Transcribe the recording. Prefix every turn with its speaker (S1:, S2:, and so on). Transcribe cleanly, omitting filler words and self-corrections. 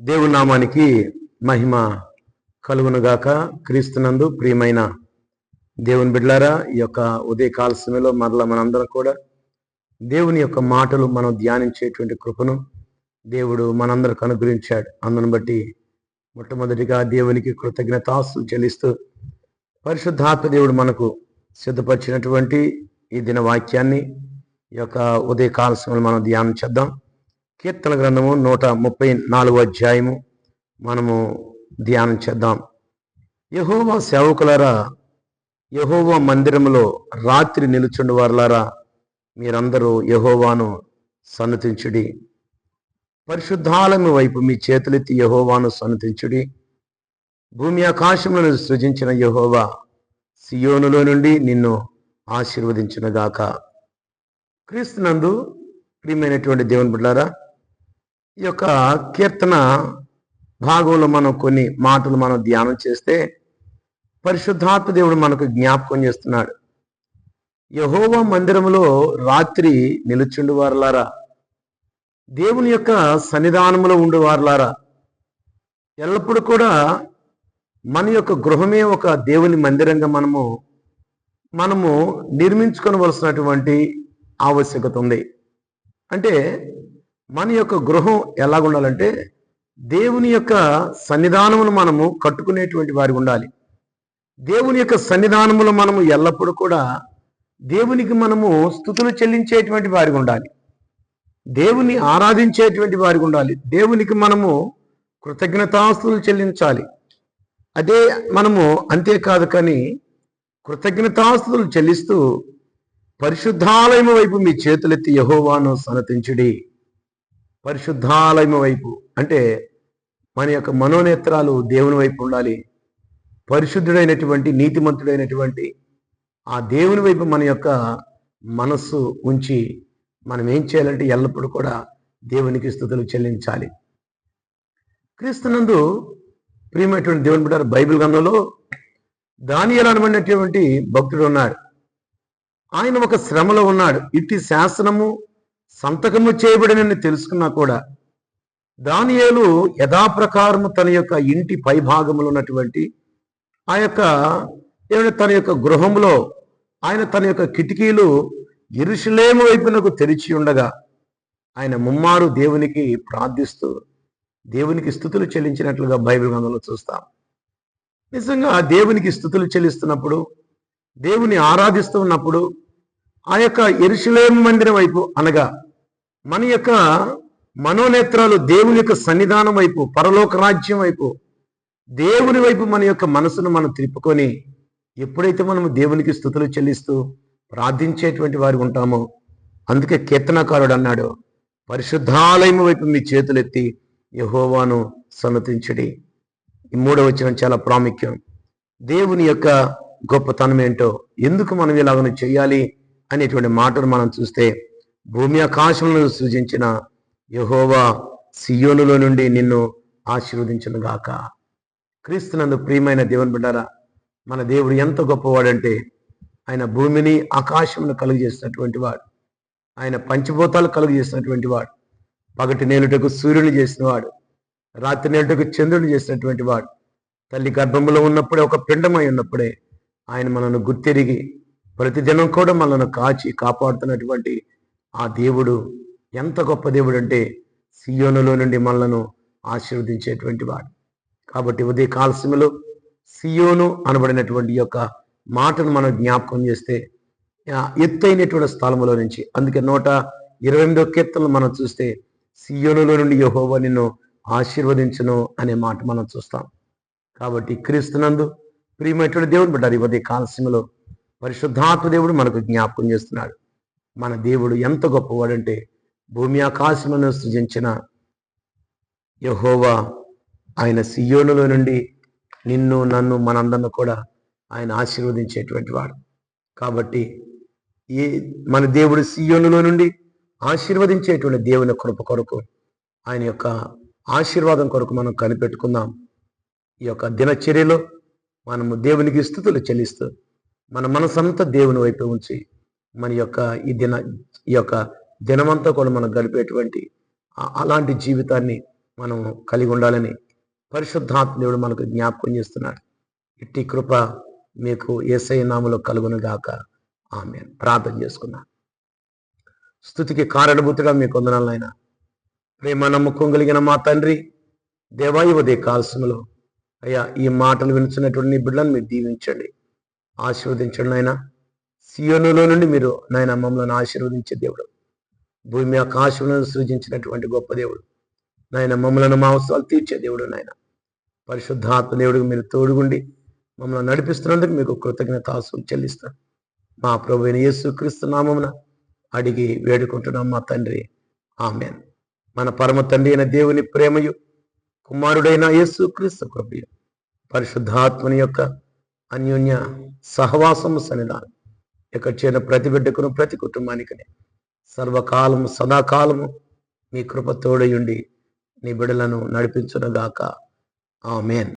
S1: దేవుని నామానికి మహిమ కలుగునుగాక. క్రీస్తునందు ప్రియమైన దేవుని బిడ్డలారా, ఈ యొక్క ఉదయకాల సమయంలో మరలా మనందరం కూడా దేవుని యొక్క మాటలు మనం ధ్యానించేటువంటి కృపను దేవుడు మనందరికి అనుగ్రహించాడు. అందును బట్టి మొట్టమొదటిగా దేవునికి కృతజ్ఞతాస్తులు చెల్లిస్తూ పరిశుద్ధాత్మ దేవుడు మనకు సిద్ధపరిచినటువంటి ఈ దిన వాక్యాన్ని ఈ యొక్క ఉదయకాల సమయంలో మనం ధ్యానం చేద్దాం. కీర్తన గ్రంథము 134 అధ్యాయము మనము ధ్యానం చేద్దాం. యెహోవా సేవకులారా, యెహోవా మందిరములో రాత్రి నిలుచుండు వారులారా, మీరందరూ యెహోవాను సన్నతించుడి. పరిశుద్ధాలయము వైపు మీ చేతులెత్తి యెహోవాను సన్నతించుడి. భూమి ఆకాశములను సృజించిన యెహోవా సియోనులో నుండి నిన్ను ఆశీర్వదించునుగాక. క్రీస్తునందు ప్రియమైనటువంటి దేవుని బిడ్డలారా, ఈ యొక్క కీర్తన భాగంలో మనం కొన్ని మాటలు మనం ధ్యానం చేస్తే పరిశుద్ధాత్మ దేవుడు మనకు జ్ఞాపకం చేస్తున్నాడు. యెహోవా మందిరములో రాత్రి నిలుచుండు వారులారా, దేవుని యొక్క సన్నిధానములో ఉండు వారులారా, ఎల్లప్పుడూ కూడా మన యొక్క గృహమే ఒక దేవుని మందిరంగా మనము నిర్మించుకోవలసినటువంటి ఆవశ్యకత ఉంది. అంటే మన యొక్క గృహం ఎలాగుండాలంటే దేవుని యొక్క సన్నిధానమును మనము కట్టుకునేటువంటి వారికి ఉండాలి. దేవుని యొక్క సన్నిధానములో మనము ఎల్లప్పుడూ కూడా దేవునికి మనము స్తుతులు చెల్లించేటువంటి వారికి ఉండాలి. దేవుని ఆరాధించేటువంటి వారికి ఉండాలి. దేవునికి మనము కృతజ్ఞతాస్తులు చెల్లించాలి. అదే మనము అంతేకాదు కానీ కృతజ్ఞతాస్తులు చెల్లిస్తూ పరిశుద్ధాలయము వైపు మీ చేతులెత్తి యెహోవాను సన్నతించుడి. పరిశుద్ధాలయము వైపు అంటే మన యొక్క మనోనేత్రాలు దేవుని వైపు ఉండాలి. పరిశుద్ధుడైనటువంటి నీతిమంతుడైనటువంటి ఆ దేవుని వైపు మన యొక్క మనస్సు ఉంచి మనం ఏం చేయాలంటే ఎల్లప్పుడూ కూడా దేవునికి స్తుతులు చెల్లించాలి. క్రీస్తునందు ప్రియమైనటువంటి దేవుని బిడ్డ, బైబిల్ గ్రంథంలో దానియేలు అనబడినటువంటి భక్తుడు ఉన్నాడు. ఆయన ఒక శ్రమలో ఉన్నాడు. ఇట్టి శాసనము సంతకము చేయబడినని తెలుసుకున్నా కూడా దానియేలు యథాప్రకారము తన యొక్క ఇంటి పైభాగంలో ఉన్నటువంటి ఆ యొక్క తన యొక్క గృహంలో ఆయన తన యొక్క కిటికీలు యెరూషలేము వైపునకు తెరిచి ఉండగా ఆయన ముమ్మారు దేవునికి ప్రార్థిస్తూ దేవునికి స్తుతులు చెల్లించినట్లుగా బైబిల్ గ్రంథంలో చూస్తాం. నిజంగా దేవునికి స్తుతులు చెల్లిస్తున్నప్పుడు, దేవుని ఆరాధిస్తూ ఉన్నప్పుడు ఆ యొక్క యెరూషలేము మందిరం వైపు అనగా మన యొక్క మనోనేత్రాలు దేవుని యొక్క సన్నిధానం వైపు, పరలోక రాజ్యం వైపు, దేవుని వైపు మన యొక్క మనసును మనం తిప్పుకొని ఎప్పుడైతే మనము దేవునికి స్తుతులు చెల్లిస్తూ ప్రార్థించేటువంటి వారు ఉంటామో, అందుకే కీర్తనకారుడు అన్నాడు, పరిశుద్ధాలయము వైపు మీ చేతులెత్తి యెహోవాను సన్నతించుడి. ఈ 3వ వచనం చాలా ప్రాముఖ్యం. దేవుని యొక్క గొప్పతనం ఏంటో, ఎందుకు మనం ఇలాగను చేయాలి అనేటువంటి మాటను మనం చూస్తే, భూమి ఆకాశములను సృజించిన యెహోవా సియోనులో నుండి నిన్ను ఆశీర్వదించునుగాక. క్రీస్తునందు ప్రియమైన దేవుని బిడ్డారా, మన దేవుడు ఎంత గొప్పవాడంటే ఆయన భూమిని ఆకాశమును కలుగజేసినటువంటి వాడు. ఆయన పంచభూతాలు కలుగజేసినటువంటి వాడు. పగటి నేలుటకు సూర్యుని చేసిన వాడు. రాత్రి నేలుటకు చంద్రుని చేసినటువంటి వాడు. తల్లి గర్భంలో ఉన్నప్పుడే, ఒక పిండమై ఉన్నప్పుడే ఆయన మనను గుర్తెరిగి ప్రతిదినం కూడా మనల్ని కాచి కాపాడుతున్నటువంటి ఆ దేవుడు ఎంత గొప్ప దేవుడు అంటే సియోనులో నుండి మనలను ఆశీర్వదించేటువంటి వాడు. కాబట్టి ఉదయ కాలసీమలో సియోను అనబడినటువంటి యొక్క మాటను మనం జ్ఞాపకం చేస్తే ఎత్తైనటువంటి స్థలములో నుంచి, అందుకే 128వ కీర్తనలు మనం చూస్తే సియోనులో నుండి యెహోవా నిన్ను ఆశీర్వదించును అనే మాట మనం చూస్తాం. కాబట్టి క్రీస్తునందు ప్రియమైనటువంటి దేవుడు బిడ్డారు, ఈ ఉదయ కాలసీమలో పరిశుద్ధాత్మ దేవుడు మనకు జ్ఞాపకం చేస్తున్నాడు. మన దేవుడు ఎంత గొప్పవాడంటే భూమి ఆకాశమును సృజించిన యెహోవా ఆయన సియోనులో నుండి నిన్ను, నన్ను, మనందరిని కూడా ఆయన ఆశీర్వదించేటువంటి వాడు. కాబట్టి మన దేవుడు సియోనులో నుండి ఆశీర్వదించేటువంటి దేవుని కృప కొరకు, ఆయన యొక్క ఆశీర్వాదం కొరకు మనం కనిపెట్టుకుందాం. ఈ యొక్క దినచర్యలో మనము దేవునికి స్తుతులు చెల్లిస్తూ మన మనసంతా దేవుని వైపు ఉంచి మన యొక్క ఈ యొక్క దినమంతా కూడా మనం గడిపేటువంటి అలాంటి జీవితాన్ని మనం కలిగి ఉండాలని పరిశుద్ధాత్మ దేవుడు మనకు జ్ఞాపకం చేస్తున్నాడు. ఇట్టి కృప మీకు యేసయ్య నామములో కలుగును గాక. ఆమేన్. ప్రార్థన చేసుకున్నాను. స్తుతికి కారణభూతుడా మీకు వందనాలు నాయనా. ప్రేమ నమ్మకం కలిగిన మా తండ్రి, దేవా ఈ ఉదయ కాలసములో అయ్యా ఈ మాటలు వినుచున్నటువంటి నీ బిడ్డలను మీరు దీవించండి, ఆశీర్వదించండి నాయన. సియోనులో నుండి మీరు నాయన మమ్మల్ని ఆశీర్వదించే దేవుడు, భూమి ఆకాశములను సృజించినటువంటి గొప్ప దేవుడు నాయన, మమ్మలను మా అవసరాలు తీర్చే దేవుడు నాయన. పరిశుద్ధాత్మ దేవుడికి మీరు తోడుగుండి మమ్మల్ని నడిపిస్తున్నందుకు మీకు కృతజ్ఞతాస్తుతులు చెల్లిస్తాం. మా ప్రభువైన యేసుక్రీస్తు నామమున అడిగి వేడుకుంటున్నాం మా తండ్రి. ఆమేన్. మన పరమ తండ్రి అయిన దేవుని ప్రేమయు, కుమారుడైన యేసుక్రీస్తు కృపయు, పరిశుద్ధాత్మని యొక్క అన్యోన్య సహవాసము సన్నిధానం ఇక్కడ చేరిన ప్రతి బిడ్డకును ప్రతి కుటుంబానికి సర్వకాలము సదాకాలము మీ కృప తోడయుండి నీ బిడ్డలను నడిపించునుగాక. ఆమేన్.